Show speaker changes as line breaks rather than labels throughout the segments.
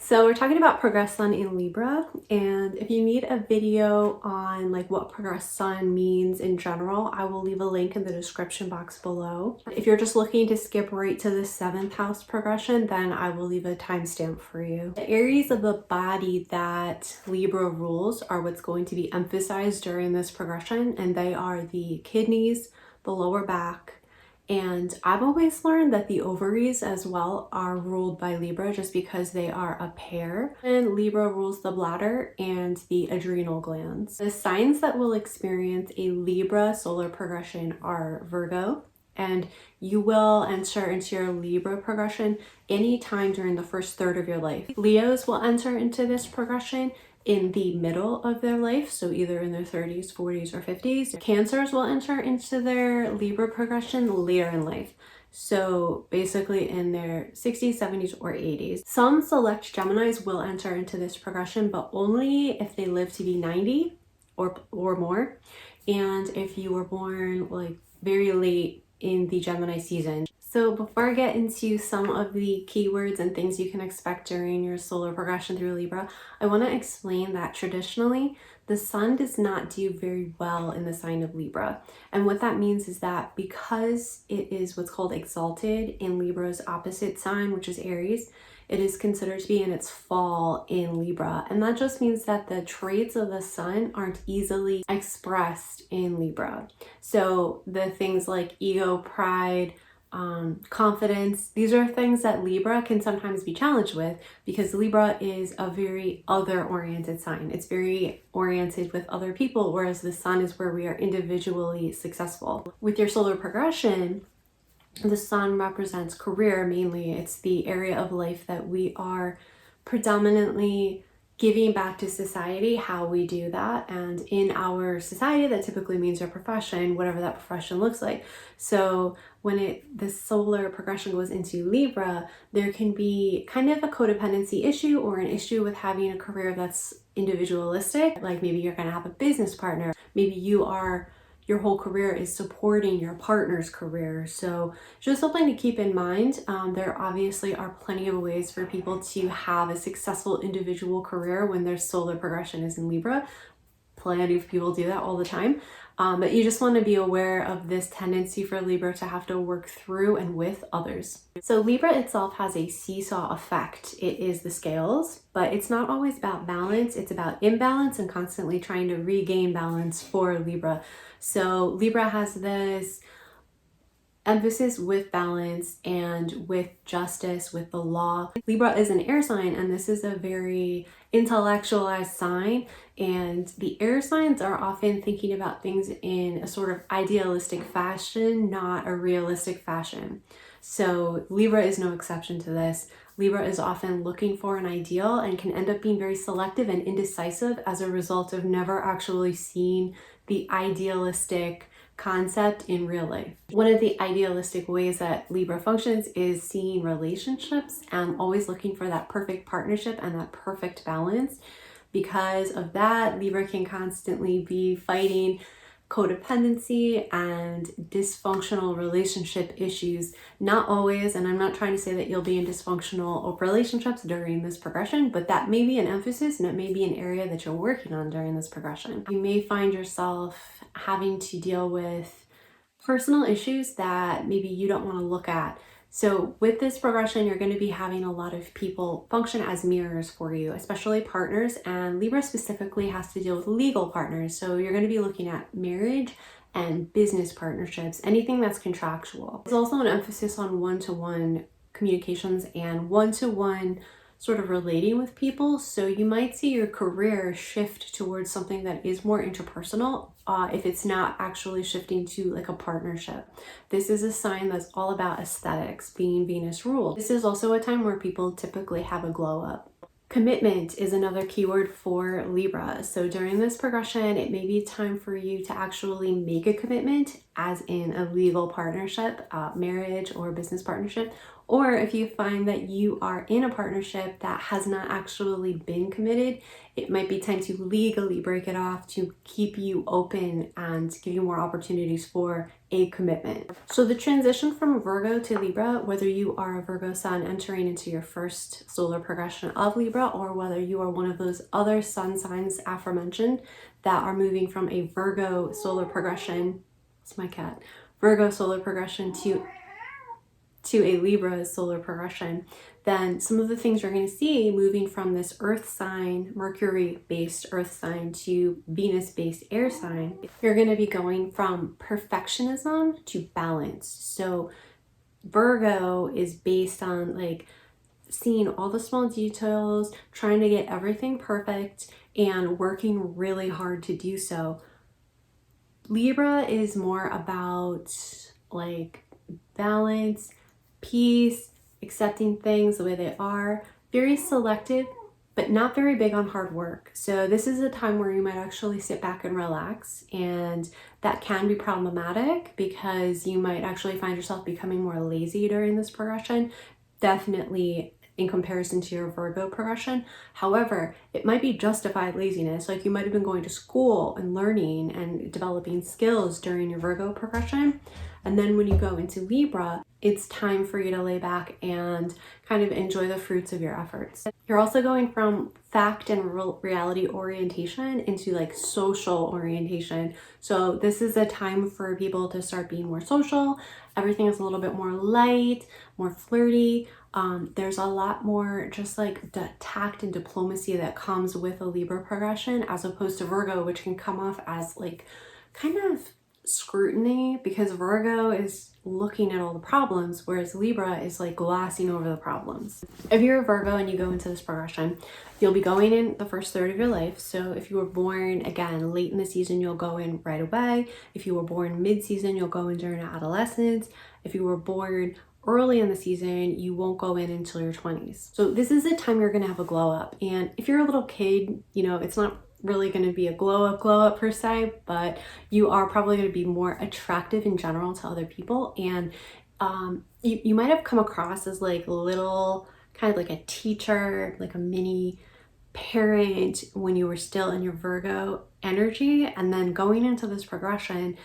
So we're talking about progressed sun in Libra, and if you need a video on like what progressed sun means in general, I will leave a link in the description box below. If you're just looking to skip right to the 7th house progression, then I will leave a timestamp for you. The areas of the body that Libra rules are what's going to be emphasized during this progression, and they are the kidneys, the lower back, and I've always learned that the ovaries as well are ruled by Libra just because they are a pair. And Libra rules the bladder and the adrenal glands. The signs that will experience a Libra solar progression are Virgo, and you will enter into your Libra progression anytime during the first third of your life. Leos will enter into this progression in the middle of their life, so either in their 30s, 40s, or 50s. Cancers will enter into their Libra progression later in life, so basically in their 60s, 70s, or 80s. Some select Geminis will enter into this progression, but only if they live to be 90 or more, and if you were born like very late in the Gemini season. So before I get into some of the keywords and things you can expect during your solar progression through Libra, I want to explain that traditionally the sun does not do very well in the sign of Libra. And what that means is that because it is what's called exalted in Libra's opposite sign, which is Aries, it is considered to be in its fall in Libra. And that just means that the traits of the sun aren't easily expressed in Libra. So the things like ego, pride, confidence, these are things that Libra can sometimes be challenged with because Libra is a very other-oriented sign. It's very oriented with other people, whereas the sun is where we are individually successful. With your solar progression, the sun represents career mainly. It's the area of life that we are predominantly giving back to society, how we do that. And in our society, that typically means your profession, whatever that profession looks like. So when the solar progression goes into Libra, there can be kind of a codependency issue or an issue with having a career that's individualistic. Like maybe you're going to have a business partner. Maybe your whole career is supporting your partner's career. So just something to keep in mind. There obviously are plenty of ways for people to have a successful individual career when their solar progression is in Libra. Plenty of people do that all the time. But you just want to be aware of this tendency for Libra to have to work through and with others. So Libra itself has a seesaw effect. It is the scales, but it's not always about balance. It's about imbalance and constantly trying to regain balance for Libra. So Libra has this emphasis with balance and with justice, with the law. Libra is an air sign, and this is a very intellectualized sign, and the air signs are often thinking about things in a sort of idealistic fashion, not a realistic fashion. So Libra is no exception to this. Libra is often looking for an ideal and can end up being very selective and indecisive as a result of never actually seeing the idealistic concept in real life. One of the idealistic ways that Libra functions is seeing relationships and always looking for that perfect partnership and that perfect balance. Because of that, Libra can constantly be fighting codependency and dysfunctional relationship issues. Not always, and I'm not trying to say that you'll be in dysfunctional relationships during this progression, but that may be an emphasis and it may be an area that you're working on during this progression. You may find yourself having to deal with personal issues that maybe you don't want to look at. So with this progression, you're going to be having a lot of people function as mirrors for you, especially partners, and Libra specifically has to deal with legal partners. So you're going to be looking at marriage and business partnerships, anything that's contractual. There's also an emphasis on one-to-one communications and one-to-one sort of relating with people. So you might see your career shift towards something that is more interpersonal if it's not actually shifting to like a partnership. This is a sign that's all about aesthetics, being Venus ruled. This is also a time where people typically have a glow up. Commitment is another keyword for Libra. So during this progression, it may be time for you to actually make a commitment, as in a legal partnership, marriage or business partnership, Or if you find that you are in a partnership that has not actually been committed, it might be time to legally break it off to keep you open and give you more opportunities for a commitment. So the transition from Virgo to Libra, whether you are a Virgo sun entering into your first solar progression of Libra, or whether you are one of those other sun signs aforementioned that are moving from a Virgo solar progression, it's my cat, Virgo solar progression to a Libra solar progression, then some of the things you're going to see moving from this earth sign, Mercury-based earth sign, to Venus-based air sign, you're going to be going from perfectionism to balance. So Virgo is based on like seeing all the small details, trying to get everything perfect, and working really hard to do so. Libra is more about like balance, peace, accepting things the way they are, very selective, but not very big on hard work. So this is a time where you might actually sit back and relax, and that can be problematic because you might actually find yourself becoming more lazy during this progression, definitely in comparison to your Virgo progression. However, it might be justified laziness. Like you might have been going to school and learning and developing skills during your Virgo progression. And then when you go into Libra, it's time for you to lay back and kind of enjoy the fruits of your efforts. You're also going from fact and reality orientation into like social orientation. So this is a time for people to start being more social. Everything is a little bit more light, more flirty. There's a lot more just like the tact and diplomacy that comes with a Libra progression, as opposed to Virgo, which can come off as like kind of scrutiny, because Virgo is looking at all the problems, whereas Libra is like glossing over the problems. If you're a Virgo and you go into this progression, you'll be going in the first third of your life. So if you were born, again, late in the season, you'll go in right away. If you were born mid-season, you'll go in during adolescence. If you were born early in the season, you won't go in until your 20s. So this is the time you're gonna have a glow up. And if you're a little kid, you know, it's not really going to be a glow up per se, but you are probably going to be more attractive in general to other people. And you might have come across as like little, kind of like a teacher, like a mini parent when you were still in your Virgo energy. And then going into this progression,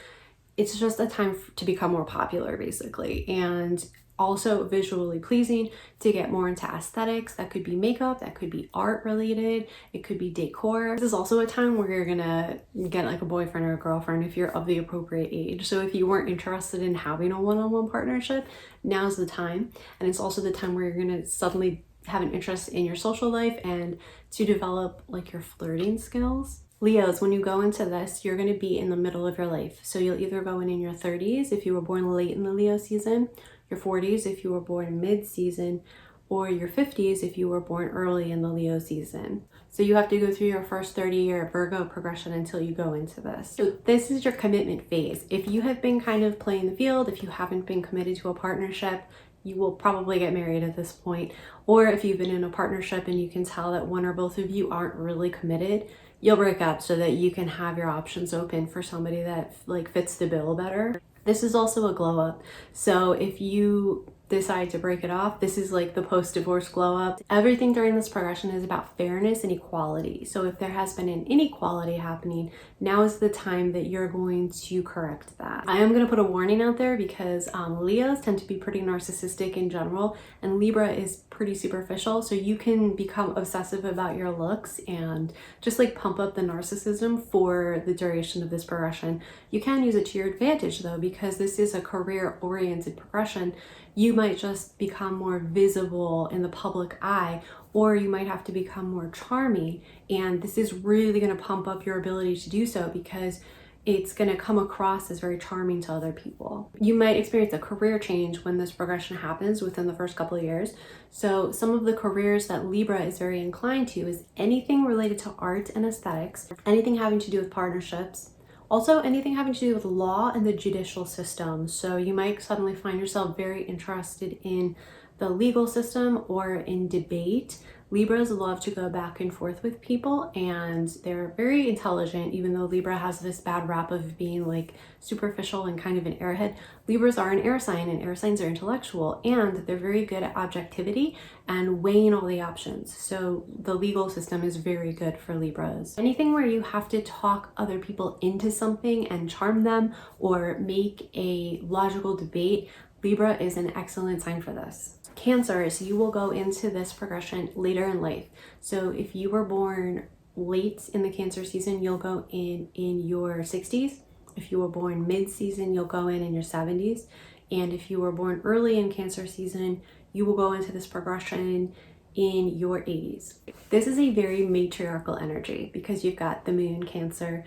it's just a time to become more popular basically, and also visually pleasing, to get more into aesthetics. That could be makeup, that could be art related, it could be decor. This is also a time where you're gonna get like a boyfriend or a girlfriend if you're of the appropriate age. So if you weren't interested in having a one-on-one partnership, now's the time. And it's also the time where you're gonna suddenly have an interest in your social life and to develop like your flirting skills. Leos, when you go into this, you're going to be in the middle of your life. So you'll either go in your 30s if you were born late in the Leo season, your 40s if you were born mid-season, or your 50s if you were born early in the Leo season. So you have to go through your first 30-year Virgo progression until you go into this. So this is your commitment phase. If you have been kind of playing the field, if you haven't been committed to a partnership, you will probably get married at this point. Or if you've been in a partnership and you can tell that one or both of you aren't really committed, you'll break up so that you can have your options open for somebody that like fits the bill better. This is also a glow up. So if you decide to break it off, this is like the post-divorce glow up. Everything during this progression is about fairness and equality. So if there has been an inequality happening, now is the time that you're going to correct that. I am going to put a warning out there because Leos tend to be pretty narcissistic in general, and Libra is pretty superficial. So you can become obsessive about your looks and just like pump up the narcissism for the duration of this progression. You can use it to your advantage though, because this is a career-oriented progression. You might just become more visible in the public eye, or you might have to become more charming. And this is really going to pump up your ability to do so because it's going to come across as very charming to other people. You might experience a career change when this progression happens within the first couple of years. So some of the careers that Libra is very inclined to is anything related to art and aesthetics, anything having to do with partnerships, also anything having to do with law and the judicial system. So you might suddenly find yourself very interested in the legal system or in debate, Libras love to go back and forth with people, and they're very intelligent. Even though Libra has this bad rap of being like superficial and kind of an airhead, Libras are an air sign, and air signs are intellectual, and they're very good at objectivity and weighing all the options. So the legal system is very good for Libras. Anything where you have to talk other people into something and charm them or make a logical debate, Libra is an excellent sign for this. Cancer, so you will go into this progression later in life. So if you were born late in the Cancer season, you'll go in your 60s. If you were born mid-season, you'll go in your 70s. And if you were born early in Cancer season, you will go into this progression in your 80s. This is a very matriarchal energy because you've got the moon, Cancer,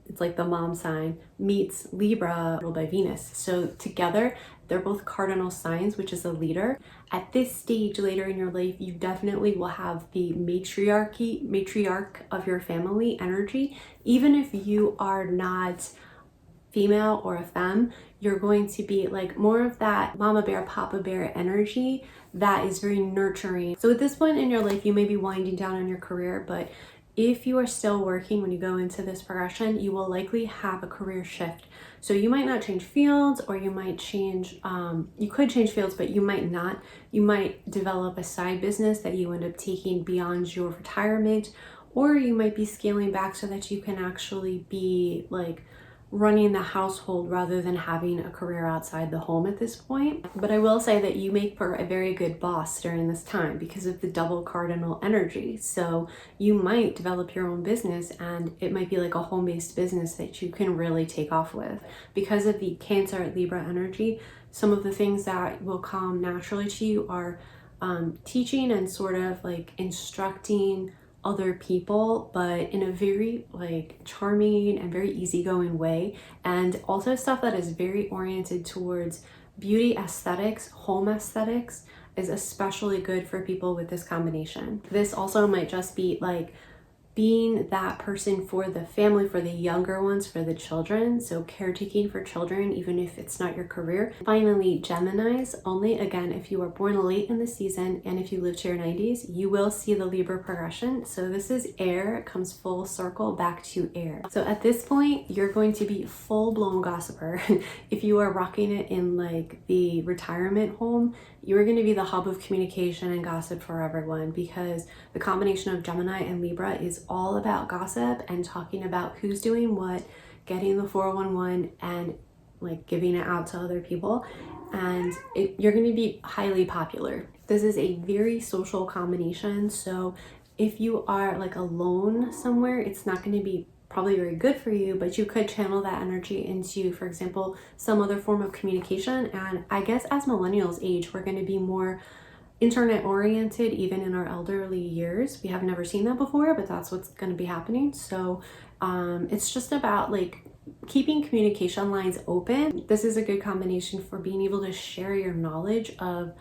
it's like the mom sign, meets Libra ruled by Venus. So together, they're both cardinal signs, which is a leader. At this stage later in your life, you definitely will have the matriarch of your family energy. Even if you are not female or a femme, you're going to be like more of that mama bear, papa bear energy that is very nurturing. So at this point in your life, you may be winding down on your career, but if you are still working when you go into this progression, you will likely have a career shift. So you might not change fields, or you might change, you could change fields, but you might not. You might develop a side business that you end up taking beyond your retirement, or you might be scaling back so that you can actually be like running the household rather than having a career outside the home at this point. But I will say that you make for a very good boss during this time because of the double cardinal energy. So you might develop your own business, and it might be like a home-based business that you can really take off with. Because of the Cancer Libra energy, some of the things that will come naturally to you are teaching and sort of like instructing other people, but in a very like charming and very easygoing way, and also stuff that is very oriented towards beauty aesthetics. Home aesthetics is especially good for people with this combination. This also might just be like being that person for the family, for the younger ones, for the children. So caretaking for children, even if it's not your career. Finally, Geminis, only again, if you are born late in the season and if you live to your 90s, you will see the Libra progression. So this is air, it comes full circle back to air. So at this point, you're going to be full-blown gossiper. If you are rocking it in like the retirement home, you're going to be the hub of communication and gossip for everyone, because the combination of Gemini and Libra is all about gossip and talking about who's doing what, getting the 411 and like giving it out to other people, and you're going to be highly popular. This is a very social combination, so if you are like alone somewhere, it's not going to be probably very good for you, but you could channel that energy into, for example, some other form of communication. And I guess as millennials age, we're going to be more internet oriented even in our elderly years. We have never seen that before, but that's what's going to be happening. So it's just about like keeping communication lines open. This is a good combination for being able to share your knowledge of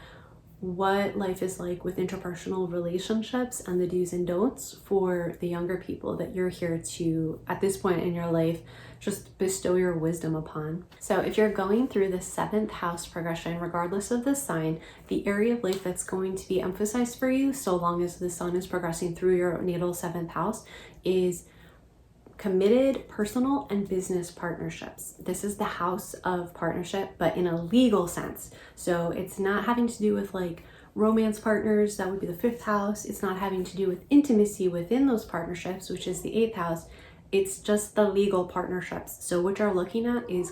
what life is like with interpersonal relationships and the do's and don'ts for the younger people that you're here to, at this point in your life, just bestow your wisdom upon. So if you're going through the 7th house progression, regardless of the sign, the area of life that's going to be emphasized for you, so long as the sun is progressing through your natal 7th house, is committed personal and business partnerships. This is the house of partnership, but in a legal sense. So it's not having to do with like romance partners, that would be the 5th house. It's not having to do with intimacy within those partnerships, which is the 8th house. It's just the legal partnerships. So what you're looking at is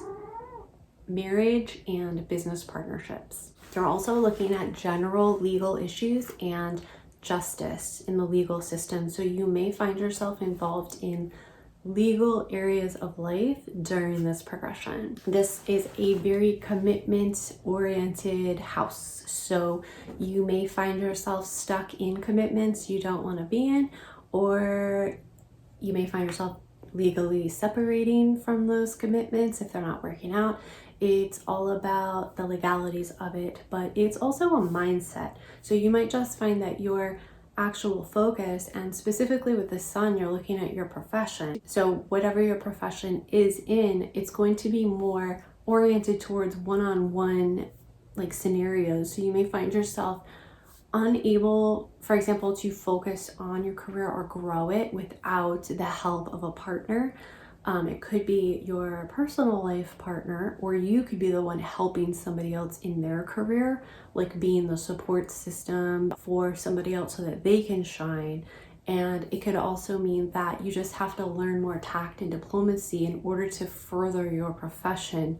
marriage and business partnerships. You're also looking at general legal issues and justice in the legal system. So you may find yourself involved in legal areas of life during this progression. This is a very commitment oriented house. So you may find yourself stuck in commitments you don't want to be in, or you may find yourself legally separating from those commitments if they're not working out. It's all about the legalities of it, but it's also a mindset. So you might just find that your actual focus, and specifically with the sun, you're looking at your profession. So whatever your profession is in, it's going to be more oriented towards one-on-one like scenarios. So you may find yourself unable, for example, to focus on your career or grow it without the help of a partner. It could be your personal life partner, or you could be the one helping somebody else in their career, like being the support system for somebody else so that they can shine. And it could also mean that you just have to learn more tact and diplomacy in order to further your profession.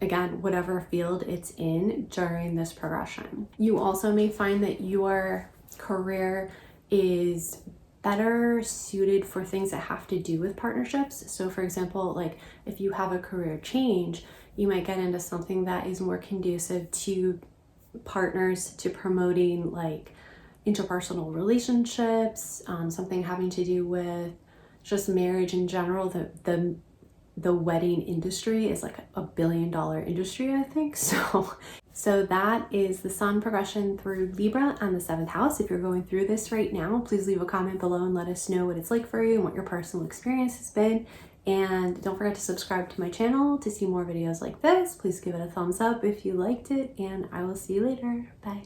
Again, whatever field it's in during this progression. You also may find that your career is better suited for things that have to do with partnerships. So for example, like if you have a career change, you might get into something that is more conducive to partners, to promoting like interpersonal relationships, something having to do with just marriage in general. The wedding industry is like a $1 billion industry, I think. So that is the Sun progression through Libra and the 7th house. If you're going through this right now, please leave a comment below and let us know what it's like for you and what your personal experience has been. And don't forget to subscribe to my channel to see more videos like this. Please give it a thumbs up if you liked it, and I will see you later. Bye.